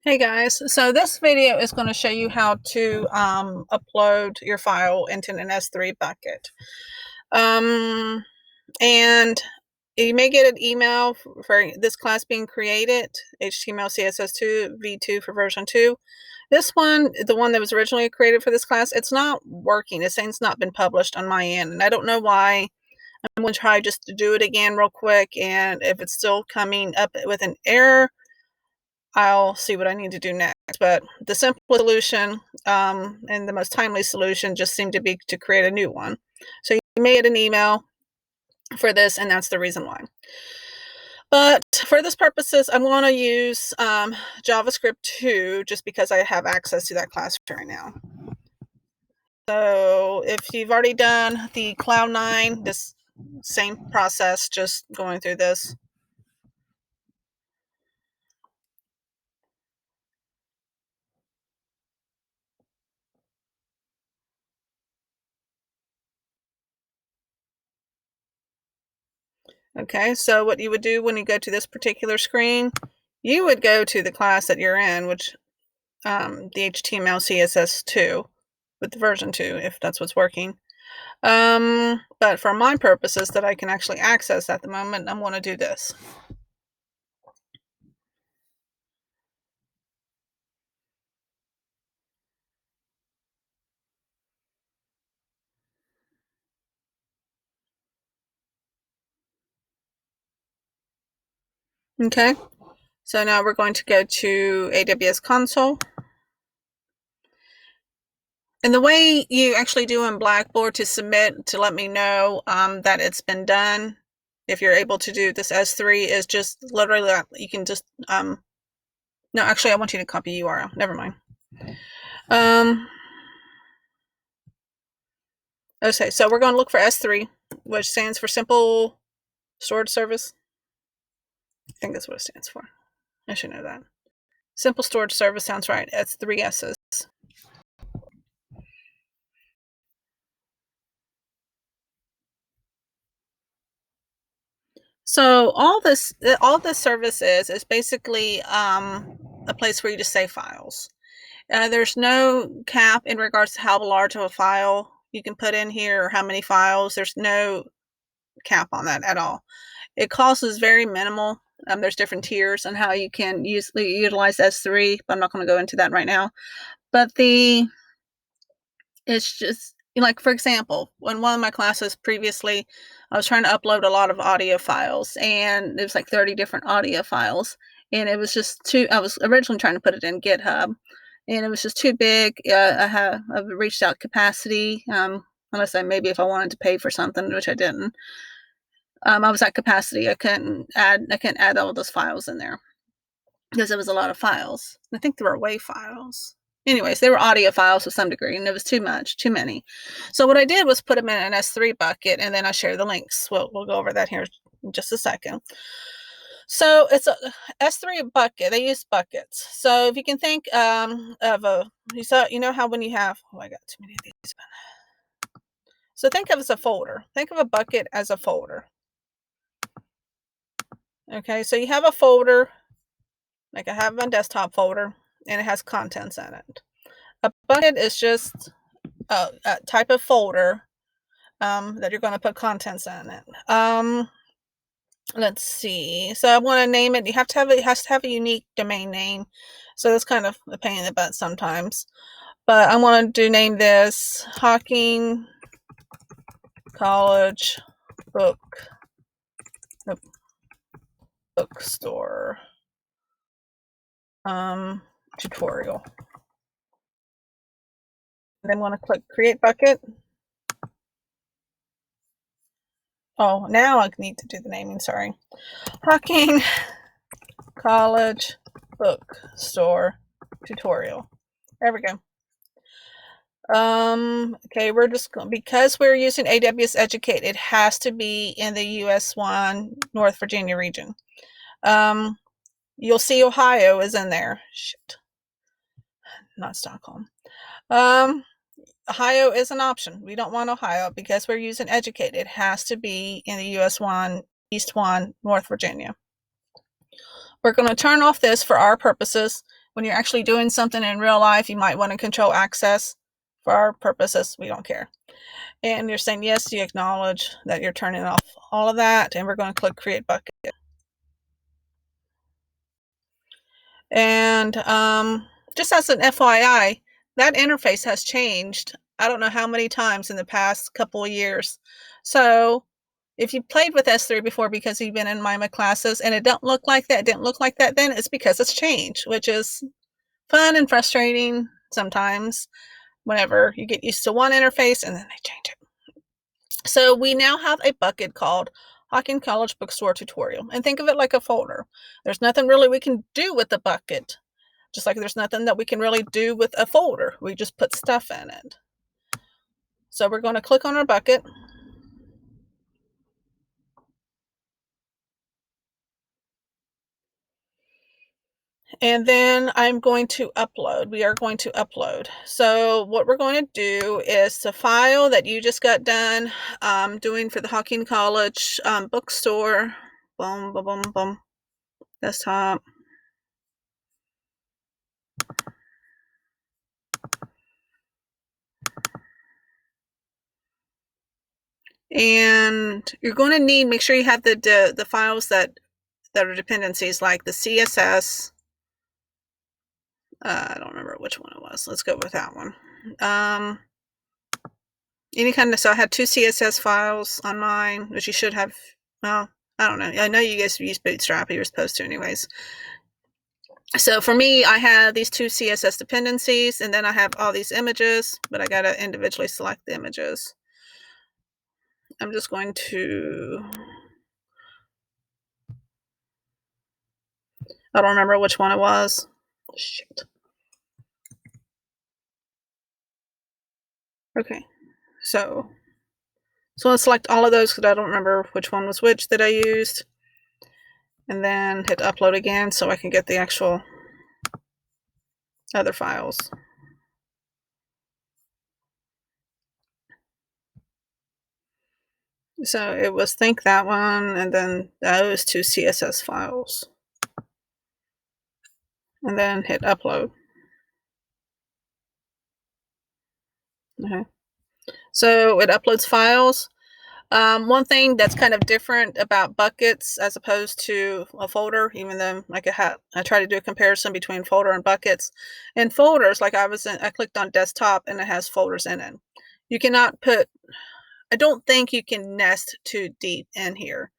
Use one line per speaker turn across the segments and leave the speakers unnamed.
Hey guys, so this video is going to show you how to upload your file into an S3 bucket. And you may get an email for this class being created, HTML CSS2 V2 for version 2. This one, the one that was originally created for this class, it's not working. It's saying it's not been published on my end, and I don't know why. I'm going to try just to do it again real quick, and if it's still coming up with an error, I'll see what I need to do next. But the simplest solution and the most timely solution just seemed to be to create a new one. So you may get an email for this, and that's the reason why. But for this purposes, I'm going to use JavaScript 2 just because I have access to that class right now. So if you've already done the Cloud9, this same process, just going through this. Okay, so what you would do when you go to this particular screen, you would go to the class that you're in, which the HTML CSS2 with the version 2, if that's what's working. But for my purposes that I can actually access at the moment, I'm going to do this. Okay, so now we're going to go to AWS Console. And the way you actually do in Blackboard to submit to let me know that it's been done, if you're able to do this S3, is just literally, you can just, no, actually I want you to copy URL, never mind. Okay, so we're going to look for S3, which stands for Simple Storage Service. I think that's what it stands for. I should know that. Simple Storage Service sounds right. It's 3 S's. So all this service is basically a place where you just save files. There's no cap in regards to how large of a file you can put in here or how many files. There's no cap on that at all. It cost is very minimal. There's different tiers on how you can utilize S3, but I'm not going to go into that right now. But it's just, like, for example, when one of my classes previously, I was trying to upload a lot of audio files, and it was like 30 different audio files, and it was just too, I was originally trying to put it in GitHub, and it was just too big. I've reached out capacity, unless maybe if I wanted to pay for something, which I didn't. I was at capacity. I couldn't add all those files in there because it was a lot of files. I think there were WAV files. Anyways, they were audio files to some degree, and it was too many. So what I did was put them in an S3 bucket, and then I share the links. We'll go over that here in just a second. So it's a S3 bucket. They use buckets. So if you can think of you know how when you have, I got too many of these. So think of it as a folder. Think of a bucket as a folder. Okay, so you have a folder, like I have a desktop folder, and it has contents in it. A bucket is just a type of folder that you're going to put contents in it. Let's see. So I want to name it. It has to have a unique domain name. So that's kind of a pain in the butt sometimes. But I want to name this Hocking College Bookstore tutorial. Then want to click Create Bucket. Oh, now I need to do the naming, sorry. Hocking College Bookstore tutorial. There we go. Okay, we're just going, because we're using AWS Educate, it has to be in the US1 North Virginia region. You'll see Ohio is in there. Shit. Not Stockholm. Ohio is an option. We don't want Ohio because we're using Educate. It has to be in the US1 East 1 North Virginia. We're going to turn off this for our purposes. when you're actually doing something in real life, you might want to control access. For our purposes, we don't care. And you're saying yes, you acknowledge that you're turning off all of that, and we're going to click Create Bucket. And just as an FYI, that interface has changed. I don't know how many times in the past couple of years. So if you played with S3 before because you've been in my classes and it don't look like that, didn't look like that, then it's because it's changed, which is fun and frustrating sometimes whenever you get used to one interface and then they change it. So we now have a bucket called Hawking College Bookstore Tutorial, and think of it like a folder. There's nothing really we can do with the bucket, just like there's nothing that we can really do with a folder. We just put stuff in it. So we're going to click on our bucket. And then I'm going to upload. We are going to upload. So what we're going to do is the file that you just got done doing for the Hawking College bookstore. Boom, boom, boom, boom. Desktop. And you're going to need, make sure you have the files that are dependencies, like the CSS. I don't remember which one it was. Let's go with that one. Any kind of, so I had 2 CSS files on mine, which you should have. Well, I don't know. I know you guys use Bootstrap. You're supposed to anyways. So for me, I have these 2 CSS dependencies, and then I have all these images, but I got to individually select the images. I'm just going to, I don't remember which one it was. Shit. Okay, so let's select all of those because I don't remember which one was which that I used. And then hit upload again so I can get the actual other files. So it was think that one, and then those 2 CSS files. And then hit upload. Okay. So it uploads files. One thing that's kind of different about buckets as opposed to a folder, even though like I try to do a comparison between folder and buckets. In folders, like I clicked on desktop and it has folders in it. You cannot put, I don't think you can nest too deep in here.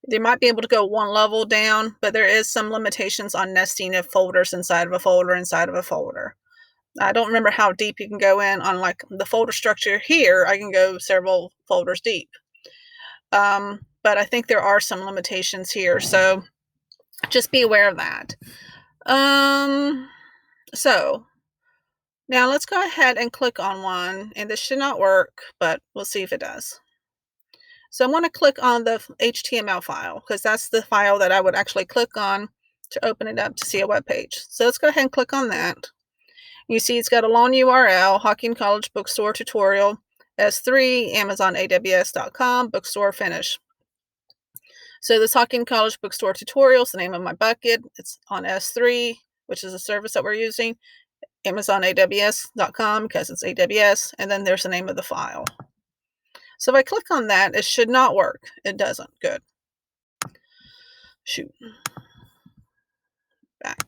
They might be able to go one level down, but there is some limitations on nesting of folders inside of a folder inside of a folder. I don't remember how deep you can go in on like the folder structure here. I can go several folders deep. But I think there are some limitations here, so just be aware of that. So now let's go ahead and click on one, and this should not work, but we'll see if it does. So I'm going to click on the HTML file because that's the file that I would actually click on to open it up to see a web page. So let's go ahead and click on that. You see it's got a long URL, Hawking College Bookstore Tutorial, S3, Amazon AWS.com, bookstore finish. So this Hawking College Bookstore Tutorial is the name of my bucket. It's on S3, which is a service that we're using, Amazon AWS.com because it's AWS, and then there's the name of the file. So if I click on that, it should not work. It doesn't. Good. Shoot. Back.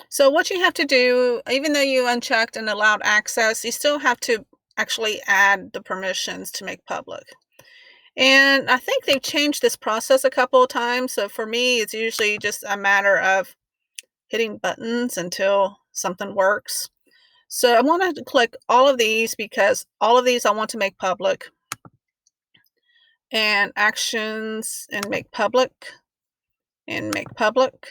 So what you have to do, even though you unchecked and allowed access, you still have to actually add the permissions to make public. And I think they've changed this process a couple of times. So for me, it's usually just a matter of hitting buttons until something works. So I want to click all of these because all of these I want to make public. And actions and make public and make public.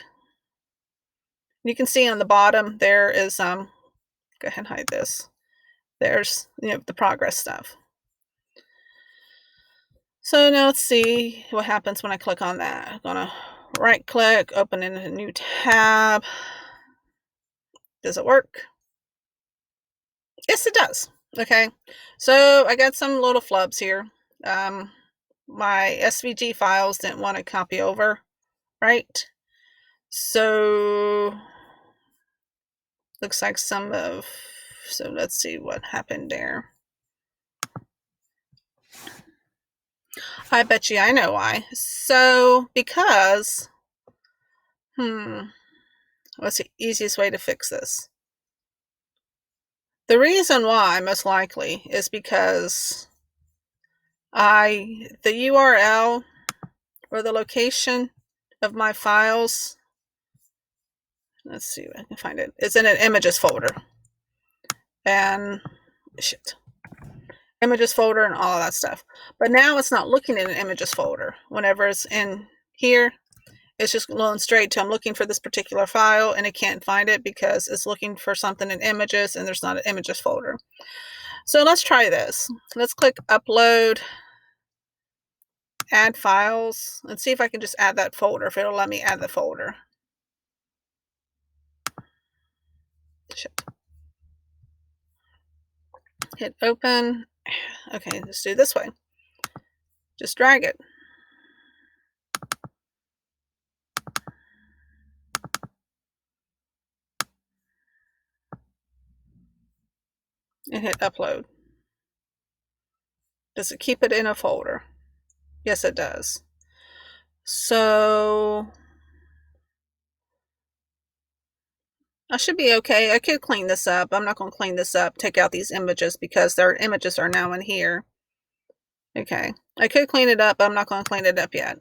You can see on the bottom there is go ahead and hide this. There's the progress stuff. So now let's see what happens when I click on that. I'm gonna right click, open in a new tab. Does it work? Yes, it does. Okay, so I got some little flubs here. My SVG files didn't want to copy over, right? So looks like so let's see what happened there. I bet you I know why. So because, what's the easiest way to fix this? The reason why, most likely, is because the URL or the location of my files, let's see if I can find it, is in an images folder. And images folder and all of that stuff. But now it's not looking in an images folder. Whenever it's in here, it's just going straight to I'm looking for this particular file, and it can't find it because it's looking for something in images and there's not an images folder. So let's try this. Let's click upload, add files, and see if I can just add that folder, if it'll let me add the folder. Shit. Hit open. Okay, let's do it this way. Just drag it. And hit upload. Does it keep it in a folder? Yes, it does. So I should be okay. I could clean this up. I'm not going to clean this up, take out these images because their images are now in here. Okay. I could clean it up, but I'm not going to clean it up yet.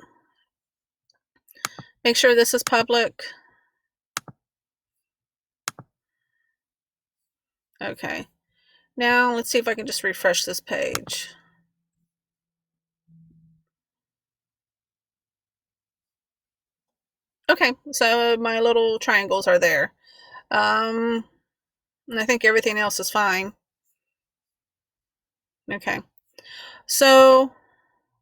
Make sure this is public. Okay. Now let's see if I can just refresh this page. Okay, so my little triangles are there. And I think everything else is fine. Okay. So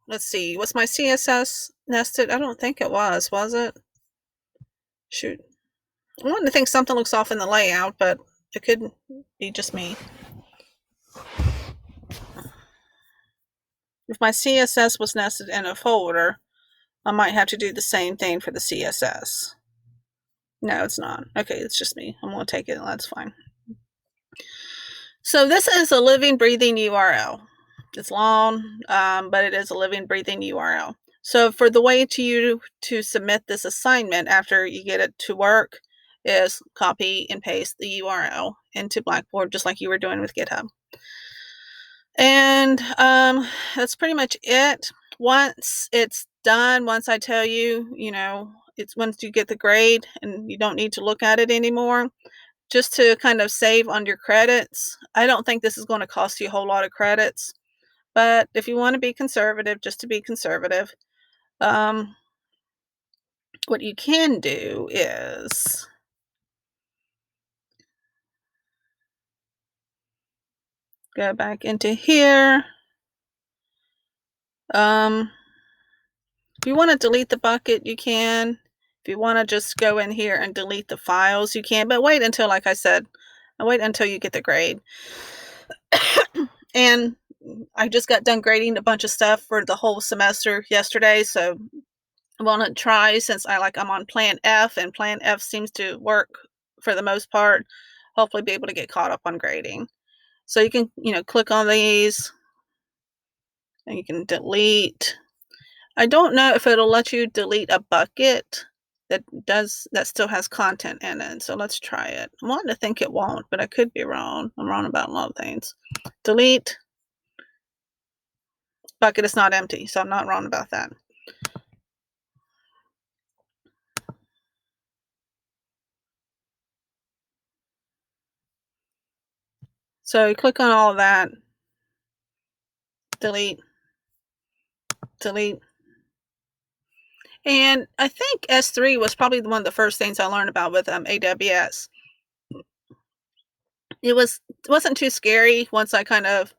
let's see. Was my CSS nested? I don't think it was it? Shoot. I wanted to think something looks off in the layout, but it could be just me. If my CSS was nested in a folder, I might have to do the same thing for the CSS. No, it's not. Okay, it's just me. I'm going to take it. That's fine. So this is a living, breathing URL. It's long, but it is a living, breathing URL. So for the way to submit this assignment after you get it to work is copy and paste the URL into Blackboard, just like you were doing with GitHub. And that's pretty much it. Once it's done, once I tell you, it's once you get the grade and you don't need to look at it anymore, just to kind of save on your credits. I don't think this is going to cost you a whole lot of credits, but if you want to be conservative, just to be conservative, what you can do is go back into here. If you want to delete the bucket, you can. If you want to just go in here and delete the files, you can, but wait until, like I said, wait until you get the grade. And I just got done grading a bunch of stuff for the whole semester yesterday, so I want to try, since I'm on plan F, and plan F seems to work for the most part, hopefully be able to get caught up on grading. So you can, click on these and you can delete. I don't know if it'll let you delete a bucket that still has content in it. So let's try it. I want to think it won't, but I could be wrong. I'm wrong about a lot of things. Delete. Bucket is not empty, so I'm not wrong about that. So you click on all of that. Delete. Delete. And I think S3 was probably one of the first things I learned about with AWS. It wasn't too scary once I kind of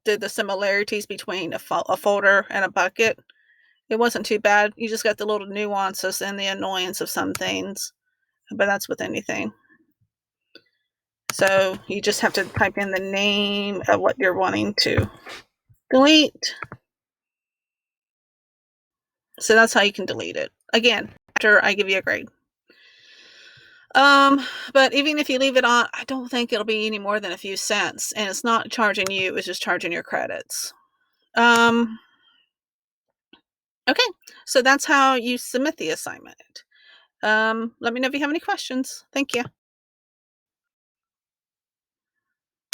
did the similarities between a folder and a bucket. It wasn't too bad. You just got the little nuances and the annoyance of some things, but that's with anything. So you just have to type in the name of what you're wanting to delete. So that's how you can delete it. Again, after I give you a grade. Um, but even if you leave it on, I don't think it'll be any more than a few cents, and it's not charging you, it's just charging your credits. Um, okay, so that's how you submit the assignment. Let me know if you have any questions. Thank you.